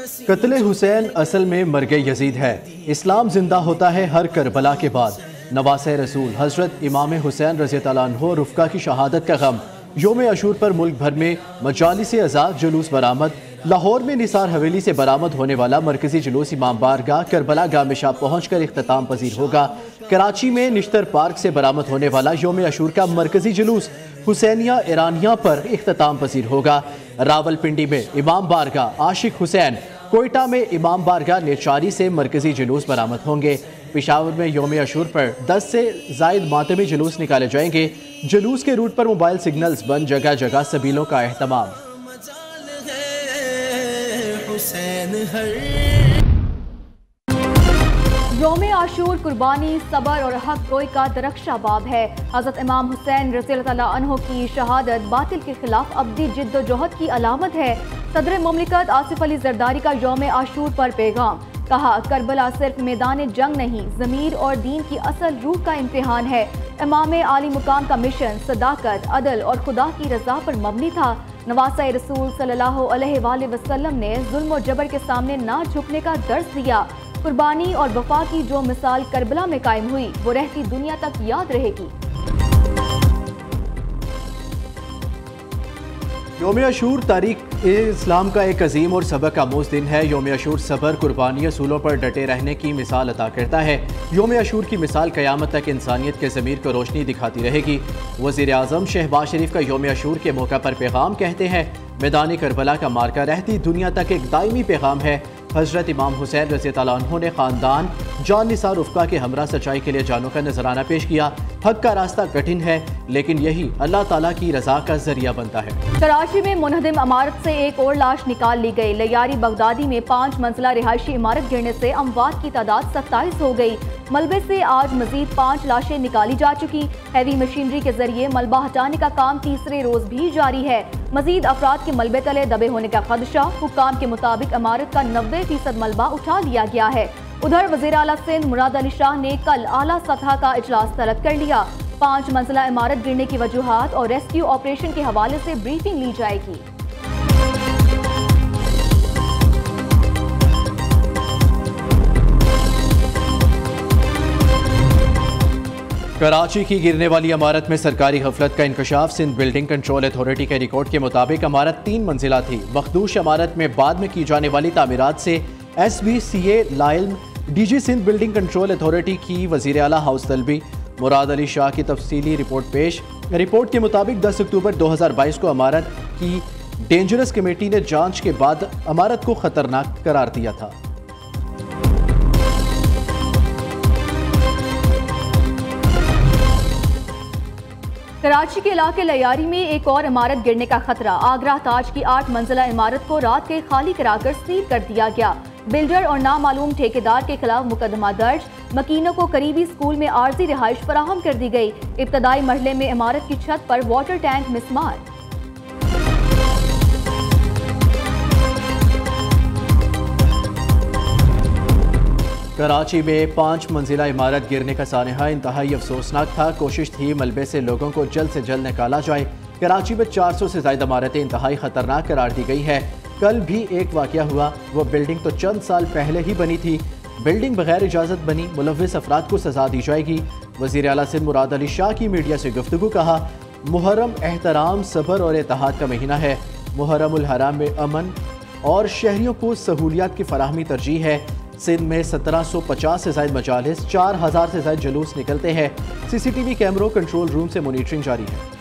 कत्ल हुसैन असल में मरगे यजीद है। इस्लाम जिंदा होता है हर करबला के बाद। नवासे रसूल हजरत इमाम हुसैन रज़ी अल्लाह अन्हु रुफ़का की शहादत का गम। योम अशूर पर मुल्क भर में मजालिस आज़ाद जुलूस बरामद। लाहौर में निसार हवेली से बरामद होने वाला मरकजी जुलूस इमाम बारगाह करबला गाह में शाह पहुँच कर इख्तिताम पजीर होगा। कराची में निश्तर पार्क से बरामद होने वाला योम अशूर का मरकजी जुलूस हुसैनिया ईरानिया पर इख्तिताम पजीर होगा। रावलपिंडी में इमाम बारगाह आशिक हुसैन, कोयटा में इमाम बारगाह नेचारी से मरकजी जुलूस बरामद होंगे। पेशावर में योम अशूर पर 10 से जायद मातमी जुलूस निकाले जाएंगे। जुलूस के रूट पर मोबाइल सिग्नल्स बंद, जगह जगह सबीलों का एहतमाम। योम आशूर कुर्बानी, सबर और हक गोई का दरख्शा बाब है। हज़रत इमाम हुसैन रज़ी अल्लाह अन्हु की शहादत बातिल के खिलाफ अब्दी जिद्दोजहद की अलामत है। सदर मुमलिकत आसिफ अली जरदारी का योम आशूर पर पैगाम। कहा, करबला सिर्फ मैदान जंग नहीं, ज़मीर और दीन की असल रूह का इम्तिहान है। इमाम आली मुकाम का मिशन सदाकत, अदल और खुदा की रजा पर मबनी था। नवासा रसूल सल्लल्लाहु अलैहि वसल्लम ने जुल्म और जबर के सामने ना झुकने का दर्स दिया। कुर्बानी और वफा की जो मिसाल करबला में कायम हुई, वो रहती दुनिया तक याद रहेगी। योम अशूर तारीख इस्लाम का एक अजीम और सबक आमूज दिन है। योम अशूर सबर, कुर्बानी, असूलों पर डटे रहने की मिसाल अता करता है। योम अशूर की मिसाल क़यामत तक इंसानियत के ज़मीर को रोशनी दिखाती रहेगी। वज़ीर आज़म शहबाज शरीफ का योम अशूर के मौका पर पैगाम कहते हैं, मैदान करबला का मार्का रहती दुनिया तक एक दायमी पैगाम है। हजरत इमाम हुसैन रज़ी अल्लाह अन्हु ने ख़ानदान जान निसार रुफ़का के हमरा सच्चाई के लिए जानों का नजराना पेश किया। हक का रास्ता कठिन है, लेकिन यही अल्लाह ताला की रजा का जरिया बनता है। कराची में मुनहदिम इमारत से एक और लाश निकाल ली गई। लयारी बगदादी में 5 मंजिला रिहायशी इमारत गिरने से अमवात की तादाद 27 हो गई। मलबे से आज मजीद 5 लाशें निकाली जा चुकी। हैवी मशीनरी के जरिए मलबा हटाने का काम तीसरे रोज भी जारी है। मजीद अफराद के मलबे तले दबे होने का खदशा। हुक्काम के मुताबिक इमारत का 90% मलबा उठा लिया गया है। उधर वज़ीर आला सिंध मुराद अली शाह ने कल आला सतह का इजलास तलब कर लिया। 5 मंजिला इमारत गिरने की वजूहात और रेस्क्यू ऑपरेशन के हवाले से ब्रीफिंग ली जाएगी। कराची की गिरने वाली इमारत में सरकारी गफलत का इंकशाफ। सिंध बिल्डिंग कंट्रोल अथॉरिटी के रिकॉर्ड के मुताबिक इमारत 3 मंजिला थी। मखदूश इमारत में बाद में की जाने वाली तामीरात से SBCA लाइल DG Sindh building control authority की वज़ीर आला हाउस तलबी। मुराद अली शाह की तफसीली रिपोर्ट पेश। रिपोर्ट के मुताबिक 10 अक्टूबर 2022 को इमारत की डेंजरस कमेटी ने जांच के बाद इमारत को खतरनाक करार दिया था। कराची के इलाके लयारी में एक और इमारत गिरने का खतरा। आगरा ताज की 8 मंजिला इमारत को रात के खाली कराकर सील कर दिया गया। बिल्डर और नामालूम ठेकेदार के खिलाफ मुकदमा दर्ज। मकीनों को करीबी स्कूल में आर्जी रिहाइश फराहम कर दी गई। इब्तदाई मरहले में इमारत की छत पर वाटर टैंक मिसमार। कराची में 5 मंजिला इमारत गिरने का सानहा इंतहाई अफसोसनाक था। कोशिश थी मलबे से लोगों को जल्द से जल्द निकाला जाए। कराची में 400 से ज्यादा इमारतें इंतहाई खतरनाक करार दी गई है। कल भी एक वाकया हुआ। वो बिल्डिंग तो चंद साल पहले ही बनी थी। बिल्डिंग बगैर इजाजत बनी, मुलव्विस अफराद को सजा दी जाएगी। वज़ीर आला सिंध मुराद अली शाह की मीडिया से गुफ्तगू। कहा, मुहर्रम एहतराम, सबर और इत्तेहाद का महीना है। मुहर्रमुल हराम में अमन और शहरियों को सहूलियात की फराहमी तरजीह है। सिंध में 1750 से ज्यादा मजालिस, 4000 से ज्यादा जुलूस निकलते हैं। CCTV कैमरों, कंट्रोल रूम से मॉनिटरिंग जारी है।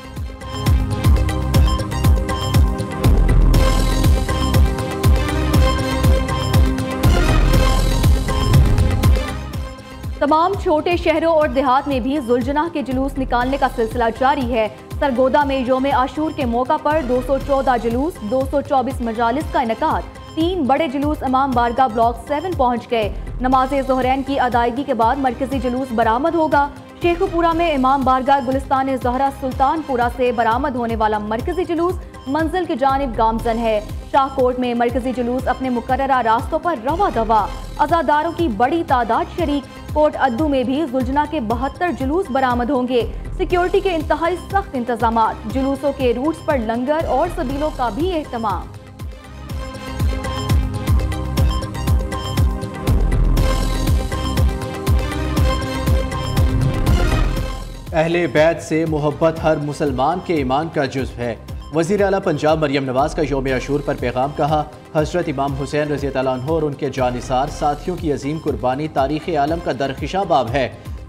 तमाम छोटे शहरों और देहात में भी जुलजना के जुलूस निकालने का सिलसिला जारी है। सरगोदा में योम आशूर के मौका पर 214 जुलूस, 224 मजालिस का इनेकाद। 3 बड़े जुलूस इमाम बारगाह ब्लॉक 7 पहुंच गए। नमाज ज़ोहरैन की अदायगी के बाद मरकजी जुलूस बरामद होगा। शेखुपुरा में इमाम बारगाह गुलिस्तान ज़हरा सुल्तानपुरा से बरामद होने वाला मरकजी जुलूस मंजिल की जानिब गामजन है। शाहकोट में मरकजी जुलूस अपने मुकर्ररा रास्तों पर रवा दवा। अज़ादारों की बड़ी तादाद शरीक। कोट अद्दू में भी जुलजना के 72 जुलूस बरामद होंगे। सिक्योरिटी के इंतहाई सख्त इंतजामात। जुलूसों के रूट्स पर लंगर और सबीलों का भी एहतमाम। अहले बैत से मोहब्बत हर मुसलमान के ईमान का जुज़्व है। वज़ीर आला पंजाब मरियम नवाज़ का यौम आशूर पर पैगाम कहा, हज़रत इमाम हुसैन रज़ी अल्लाह अन्हु और उनके जानिसार साथियों की अजीम कुर्बानी तारीख़ आलम का दरख़िशा बाब है।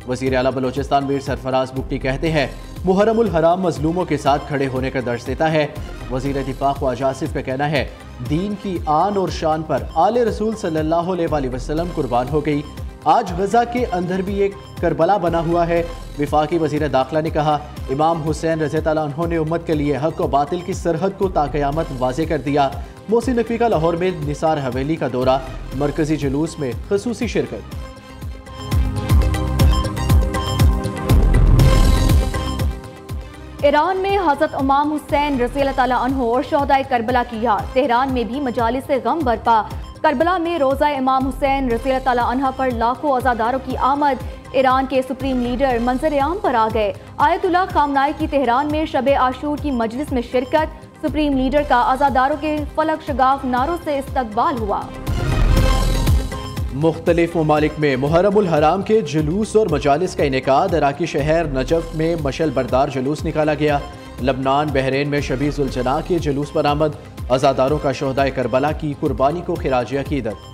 वज़ीर आला बलोचिस्तान मीर सरफराज बुगटी कहते हैं, मुहर्रमुल हराम मजलूमों के साथ खड़े होने का दर्ज देता है। वज़ीर दिफा ख्वाजा आसिफ का कहना है, दीन की आन और शान पर आले रसूल सल्लल्लाहु अलैहि वसल्लम कुर्बान हो गई। आज गजा के अंदर भी एक करबला बना हुआ है। विफाकी वज़ीर दाखिला ने कहा, इमाम हुसैन रज़ी अल्लाह अन्हु ने उम्मत के लिए हक व बातिल की सरहद को ताक़यामत वाज़े कर दिया। मोहसिन नकवी का लाहौर में निसार हवेली का दौरा, मरकजी जुलूस में ख़ुसूसी शिरकत। ईरान में हज़रत इमाम हुसैन रज़ी अल्लाह अन्हु और शोहदाए करबला की याद। तेहरान में भी मजालिस गम बरपा। करबला में रोज़ा इमाम हुसैन रज़ी अल्लाह अन्हु पर लाखों अज़ादारों की आमद। ईरान के सुप्रीम लीडर मंजर आम पर आ गए। आयतुल्लाह खामनाई की तेहरान में शब आशूर की मजलिस में शिरकत। सुप्रीम लीडर का अज़ादारों के फलक शगाफ नारों से इस्तकबाल हुआ। मुख्तलिफ ममालिक में मुहर्रमुल हराम के जुलूस और मजालिस का इनेकाद। इराकी शहर नजफ में मशल बरदार जुलूस निकाला गया। लबनान बहरीन में शबी जुलजना के जुलूस बरामद। अज़ादारों का शोहदाए करबला की कुर्बानी को खिराज अकीदत।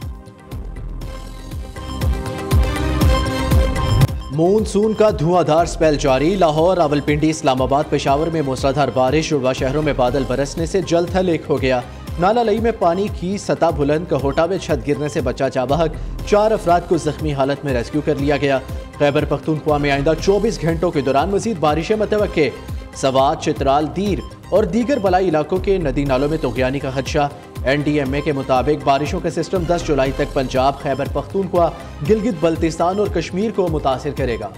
मॉनसून का धुआंधार स्पेल जारी। लाहौर, रावलपिंडी, इस्लामाबाद, पेशावर में मूसलाधार बारिश। जुड़वा शहरों में बादल बरसने से जल थल एक हो गया। नाला लई में पानी की सतह बुलंद। कहोटा में छत गिरने से बचा चाबहक। 4 अफराद को जख्मी हालत में रेस्क्यू कर लिया गया। खैबर पख्तूनख्वा में आइंदा 24 घंटों के दौरान मजीद बारिशें मतवक्के। सवात, चित्राल, दीर और दीगर बलाई इलाकों के नदी नालों में तोगयानी का खदशा। NDMA के मुताबिक बारिशों का सिस्टम 10 जुलाई तक पंजाब, खैबर पख्तूनख्वा, गिलगित बल्तिस्तान और कश्मीर को मुतासिर करेगा।